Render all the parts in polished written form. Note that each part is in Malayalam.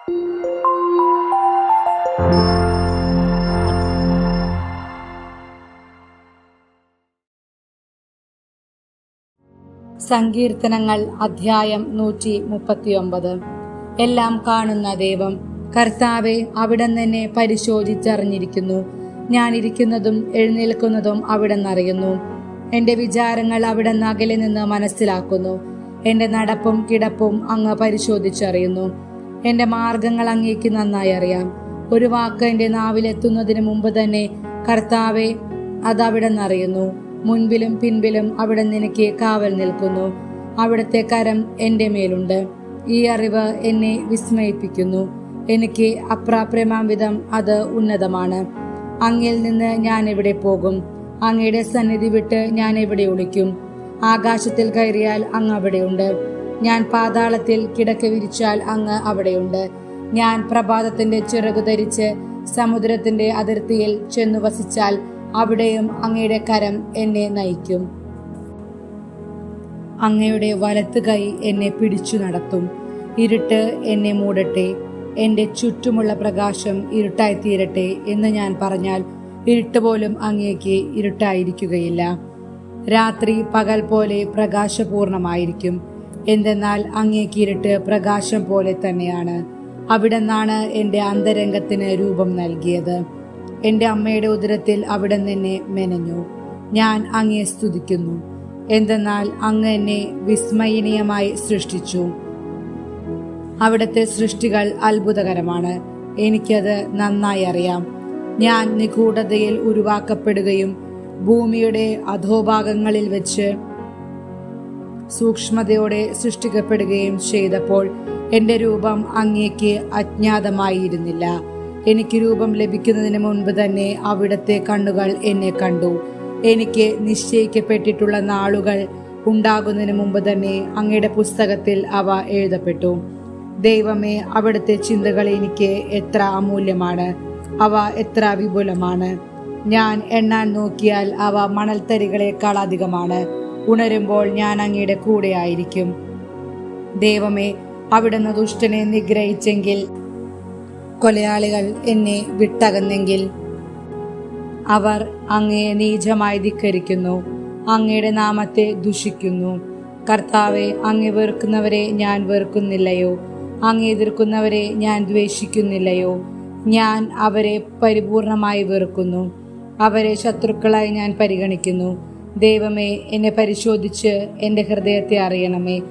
സങ്കീർത്തനങ്ങൾ അധ്യായം 139. എല്ലാം കാണുന്ന ദൈവം. കർത്താവെ, അവിടുന്ന് എന്നെ പരിശോധിച്ചറിഞ്ഞിരിക്കുന്നു. ഞാൻ ഇരിക്കുന്നതും എഴുന്നേൽക്കുന്നതും അവിടുന്ന് അറിയുന്നു. എന്റെ വിചാരങ്ങൾ അവിടുന്ന് അകലെ നിന്ന് മനസ്സിലാക്കുന്നു. എന്റെ നടപ്പും കിടപ്പും അങ്ങ് പരിശോധിച്ചറിയുന്നു. എന്റെ മാർഗങ്ങൾ അങ്ങേക്ക് നന്നായി അറിയാം. ഒരു വാക്ക് എന്റെ നാവിലെത്തുന്നതിന് മുമ്പ് തന്നെ കർത്താവെ, അത് അവിടുന്ന് അറിയുന്നു. മുൻപിലും പിൻപിലും അവിടുന്ന് എനിക്ക് കാവൽ നിൽക്കുന്നു. അവിടുത്തെ കരം എന്റെ മേലുണ്ട്. ഈ അറിവ് എന്നെ വിസ്മയിപ്പിക്കുന്നു. എനിക്ക് അപ്രാപ്യമാം വിധം അത് ഉന്നതമാണ്. അങ്ങിൽ നിന്ന് ഞാൻ എവിടെ പോകും? അങ്ങയുടെ സന്നിധി വിട്ട് ഞാൻ എവിടെ ഒളിക്കും? ആകാശത്തിൽ കയറിയാൽ അങ്ങ് അവിടെയുണ്ട്. ഞാൻ പാതാളത്തിൽ കിടക്ക വിരിച്ചാൽ അങ്ങ് അവിടെയുണ്ട്. ഞാൻ പ്രഭാതത്തിന്റെ ചിറകു ധരിച്ച് സമുദ്രത്തിന്റെ അതിർത്തിയിൽ ചെന്നു വസിച്ചാൽ അവിടെയും അങ്ങയുടെ കരം എന്നെ നയിക്കും. അങ്ങയുടെ വലത്ത് കൈ എന്നെ പിടിച്ചു നടത്തും. ഇരുട്ട് എന്നെ മൂടട്ടെ, എന്റെ ചുറ്റുമുള്ള പ്രകാശം ഇരുട്ടായി തീരട്ടെ എന്ന് ഞാൻ പറഞ്ഞാൽ ഇരുട്ട് പോലും അങ്ങേക്ക് ഇരുട്ടായിരിക്കുകയില്ല. രാത്രി പകൽ പോലെ പ്രകാശപൂർണമായിരിക്കും. എന്തെന്നാൽ അങ്ങേക്ക് ഇരുട്ട് പ്രകാശം പോലെ തന്നെയാണ്. അവിടുന്നാണ് എന്റെ അന്തരംഗത്തിന് രൂപം നൽകിയത്. എന്റെ അമ്മയുടെ ഉദരത്തിൽ അവിടുന്ന് എന്നെ മെനഞ്ഞു. ഞാൻ അങ്ങയെ സ്തുതിക്കുന്നു. എന്തെന്നാൽ അങ്ങ് എന്നെ വിസ്മയനീയമായി സൃഷ്ടിച്ചു. അവിടുത്തെ സൃഷ്ടികൾ അത്ഭുതകരമാണ്. എനിക്കത് നന്നായി അറിയാം. ഞാൻ നിഗൂഢതയിൽ ഉരുവാക്കപ്പെടുകയും ഭൂമിയുടെ അധോഭാഗങ്ങളിൽ വെച്ച് സൂക്ഷ്മതയോടെ സൃഷ്ടിക്കപ്പെടുകയും ചെയ്തപ്പോൾ എന്റെ രൂപം അങ്ങേക്ക് അജ്ഞാതമായിരുന്നില്ല. എനിക്ക് രൂപം ലഭിക്കുന്നതിന് മുൻപ് തന്നെ അവിടുത്തെ കണ്ണുകൾ എന്നെ കണ്ടു. എനിക്ക് നിശ്ചയിക്കപ്പെട്ടിട്ടുള്ള നാളുകൾ ഉണ്ടാകുന്നതിന് മുമ്പ് തന്നെ അങ്ങയുടെ പുസ്തകത്തിൽ അവ എഴുതപ്പെട്ടു. ദൈവമേ, അവിടുത്തെ ചിന്തകൾ എനിക്ക് എത്ര അമൂല്യമാണ്, അവ എത്ര വിപുലമാണ്. ഞാൻ എണ്ണാൻ നോക്കിയാൽ അവ മണൽത്തരികളെക്കാൾ അധികമാണ്. ഉണരുമ്പോൾ ഞാൻ അങ്ങയുടെ കൂടെ ആയിരിക്കും. ദൈവമേ, അവിടുന്ന് ദുഷ്ടനെ നിഗ്രഹിച്ചെങ്കിൽ, കൊലയാളികൾ എന്നെ വിട്ടകന്നെങ്കിൽ, അവർ അങ്ങയെ നീചമായി ധിക്കരിക്കുന്നു, അങ്ങയുടെ നാമത്തെ ദുഷിക്കുന്നു. കർത്താവെ, അങ്ങേ വെറുക്കുന്നവരെ ഞാൻ വെറുക്കുന്നില്ലയോ? അങ്ങേ എതിർക്കുന്നവരെ ഞാൻ ദ്വേഷിക്കുന്നില്ലയോ? ഞാൻ അവരെ പരിപൂർണമായി വെറുക്കുന്നു. അവരെ ശത്രുക്കളായി ഞാൻ പരിഗണിക്കുന്നു. ദൈവമേ, എന്നെ പരിശോധിച്ച് എൻ്റെ ഹൃദയത്തെ അറിയണമേ.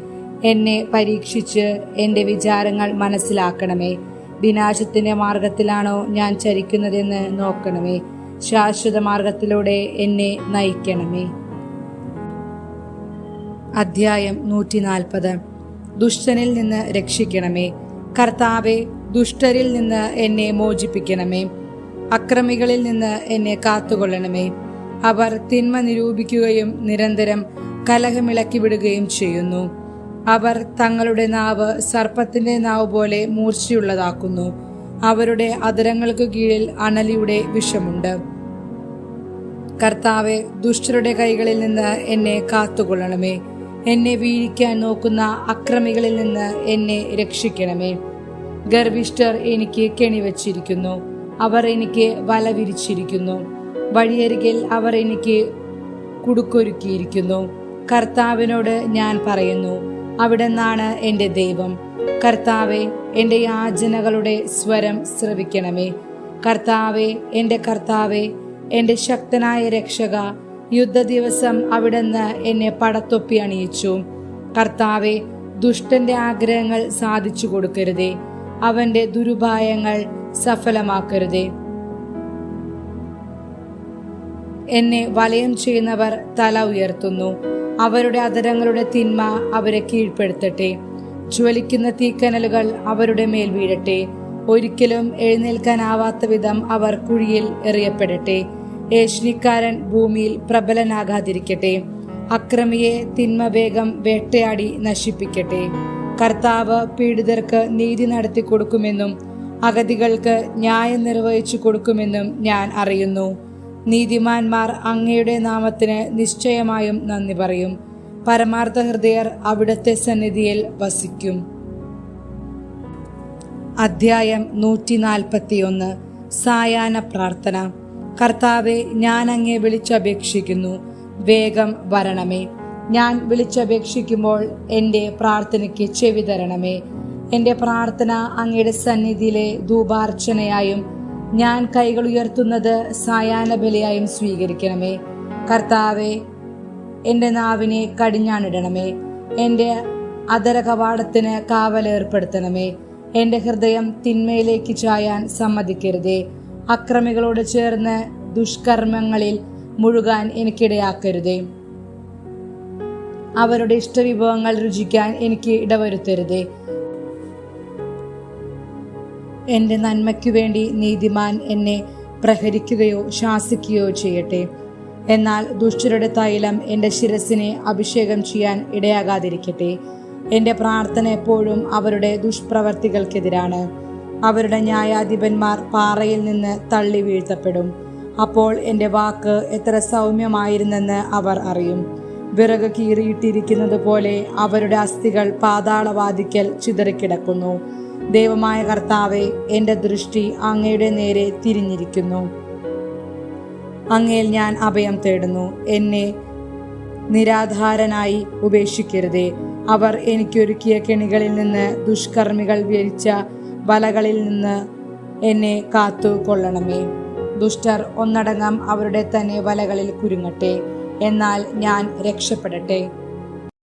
എന്നെ പരീക്ഷിച്ച് എൻ്റെ വിചാരങ്ങൾ മനസ്സിലാക്കണമേ. വിനാശത്തിന്റെ മാർഗത്തിലാണോ ഞാൻ ചരിക്കുന്നതെന്ന് നോക്കണമേ. ശാശ്വത മാർഗത്തിലൂടെ എന്നെ നയിക്കണമേ. അധ്യായം 140. ദുഷ്ടനിൽ നിന്ന് രക്ഷിക്കണമേ. കർത്താവെ, ദുഷ്ടരിൽ നിന്ന് എന്നെ മോചിപ്പിക്കണമേ. അക്രമികളിൽ നിന്ന് എന്നെ കാത്തുകൊള്ളണമേ. അവർ തിന്മ നിരൂപിക്കുകയും നിരന്തരം കലഹമിളക്കി വിടുകയും ചെയ്യുന്നു. അവർ തങ്ങളുടെ നാവ് സർപ്പത്തിന്റെ നാവ് പോലെ മൂർച്ചയുള്ളതാക്കുന്നു. അവരുടെ അധരങ്ങൾക്ക് കീഴിൽ അണലിയുടെ വിഷമുണ്ട്. കർത്താവെ, ദുഷ്ടരുടെ കൈകളിൽ നിന്ന് എന്നെ കാത്തുകൊള്ളണമേ. എന്നെ വീഴിക്കാൻ നോക്കുന്ന അക്രമികളിൽ നിന്ന് എന്നെ രക്ഷിക്കണമേ. ഗർവിഷ്ഠർ എനിക്ക് കെണിവച്ചിരിക്കുന്നു. അവർ എനിക്ക് വല വിരിച്ചിരിക്കുന്നു. വഴിയരികിൽ അവർ എനിക്ക് കുടുക്കൊരുക്കിയിരിക്കുന്നു. കർത്താവിനോട് ഞാൻ പറയുന്നു, അവിടുന്നാണ് എൻ്റെ ദൈവം. കർത്താവെ, എൻ്റെ യാചനകളുടെ സ്വരം ശ്രവിക്കണമേ. കർത്താവെ, എൻ്റെ കർത്താവെ, എൻ്റെ ശക്തനായ രക്ഷക, യുദ്ധ ദിവസം അവിടുന്ന് എന്നെ പടത്തൊപ്പി അണിയിച്ചു. കർത്താവെ, ദുഷ്ടന്റെ ആഗ്രഹങ്ങൾ സാധിച്ചു കൊടുക്കരുതേ. അവന്റെ ദുരുപായങ്ങൾ സഫലമാക്കരുതേ. എന്നെ വലയം ചെയ്യുന്നവർ തല ഉയർത്തുന്നു. അവരുടെ അധരങ്ങളുടെ തിന്മ അവരെ കീഴ്പ്പെടുത്തട്ടെ. ജ്വലിക്കുന്ന തീക്കനലുകൾ അവരുടെ മേൽ വീഴട്ടെ. ഒരിക്കലും എഴുന്നേൽക്കാനാവാത്ത വിധം അവർ കുഴിയിൽ എറിയപ്പെടട്ടെ. ഏഷ്ണിക്കാരൻ ഭൂമിയിൽ പ്രബലനാകാതിരിക്കട്ടെ. അക്രമിയെ തിന്മ വേഗം വേട്ടയാടി നശിപ്പിക്കട്ടെ. കർത്താവ് പീഡിതർക്ക് നീതി നടത്തി കൊടുക്കുമെന്നും അഗതികൾക്ക് ന്യായം നിർവഹിച്ചു കൊടുക്കുമെന്നും ഞാൻ അറിയുന്നു. നീതിമാന്മാർ അങ്ങയുടെ നാമത്തിന് നിശ്ചയമായും നന്ദി പറയും. പരമാർത്ഥ ഹൃദയർ അവിടുത്തെ സന്നിധിയിൽ വസിക്കും. അധ്യായം 141. സായാഹ്ന പ്രാർത്ഥന. കർത്താവെ, ഞാൻ അങ്ങയെ വിളിച്ചപേക്ഷിക്കുന്നു, വേഗം വരണമേ. ഞാൻ വിളിച്ചപേക്ഷിക്കുമ്പോൾ എൻ്റെ പ്രാർത്ഥനയ്ക്ക് ചെവി തരണമേ. എൻ്റെ പ്രാർത്ഥന അങ്ങയുടെ സന്നിധിയിലെ ധൂപാർച്ചനയായും ഞാൻ കൈകൾ ഉയർത്തുന്നത് സായാഹ്ന ബലിയായും സ്വീകരിക്കണമേ. കർത്താവെ, എൻ്റെ നാവിനെ കടിഞ്ഞാണിടണമേ. എൻ്റെ അധര കവാടത്തിന് കാവലേർപ്പെടുത്തണമേ. എൻ്റെ ഹൃദയം തിന്മയിലേക്ക് ചായാൻ സമ്മതിക്കരുതേ. അക്രമികളോട് ചേർന്ന് ദുഷ്കർമ്മങ്ങളിൽ മുഴുകാൻ എനിക്കിടയാക്കരുതേ. അവരുടെ ഇഷ്ടവിഭവങ്ങൾ രുചിക്കാൻ എനിക്ക് ഇടവരുത്തരുതേ. എൻ്റെ നന്മയ്ക്കു വേണ്ടി നീതിമാൻ എന്നെ പ്രഹരിക്കുകയോ ശാസിക്കുകയോ ചെയ്യട്ടെ. എന്നാൽ ദുഷ്ടരുടെ തൈലം എൻ്റെ ശിരസിനെ അഭിഷേകം ചെയ്യാൻ ഇടയാകാതിരിക്കട്ടെ. എൻ്റെ പ്രാർത്ഥന എപ്പോഴും അവരുടെ ദുഷ്പ്രവർത്തികൾക്കെതിരാണ്. അവരുടെ ന്യായാധിപന്മാർ പാറയിൽ നിന്ന് തള്ളി വീഴ്ത്തപ്പെടും. അപ്പോൾ എൻ്റെ വാക്ക് എത്ര സൗമ്യമായിരുന്നെന്ന് അവർ അറിയും. വിറക് കീറിയിട്ടിരിക്കുന്നത് പോലെ അവരുടെ അസ്ഥികൾ പാതാളവാതിക്കൽ ചിതറിക്കിടക്കുന്നു. ദൈവമായ കർത്താവെ, എൻ്റെ ദൃഷ്ടി അങ്ങയുടെ നേരെ തിരിഞ്ഞിരിക്കുന്നു. അങ്ങയിൽ ഞാൻ അഭയം തേടുന്നു. എന്നെ നിരാധാരനായി ഉപേക്ഷിക്കരുതേ. അവർ എനിക്കൊരുക്കിയ കെണികളിൽ നിന്ന്, ദുഷ്കർമ്മികൾ വിരിച്ച വലകളിൽ നിന്ന് എന്നെ കാത്തു കൊള്ളണമേ. ദുഷ്ടർ ഒന്നടങ്കം അവരുടെ തന്നെ വലകളിൽ കുരുങ്ങട്ടെ, എന്നാൽ ഞാൻ രക്ഷപ്പെടട്ടെ.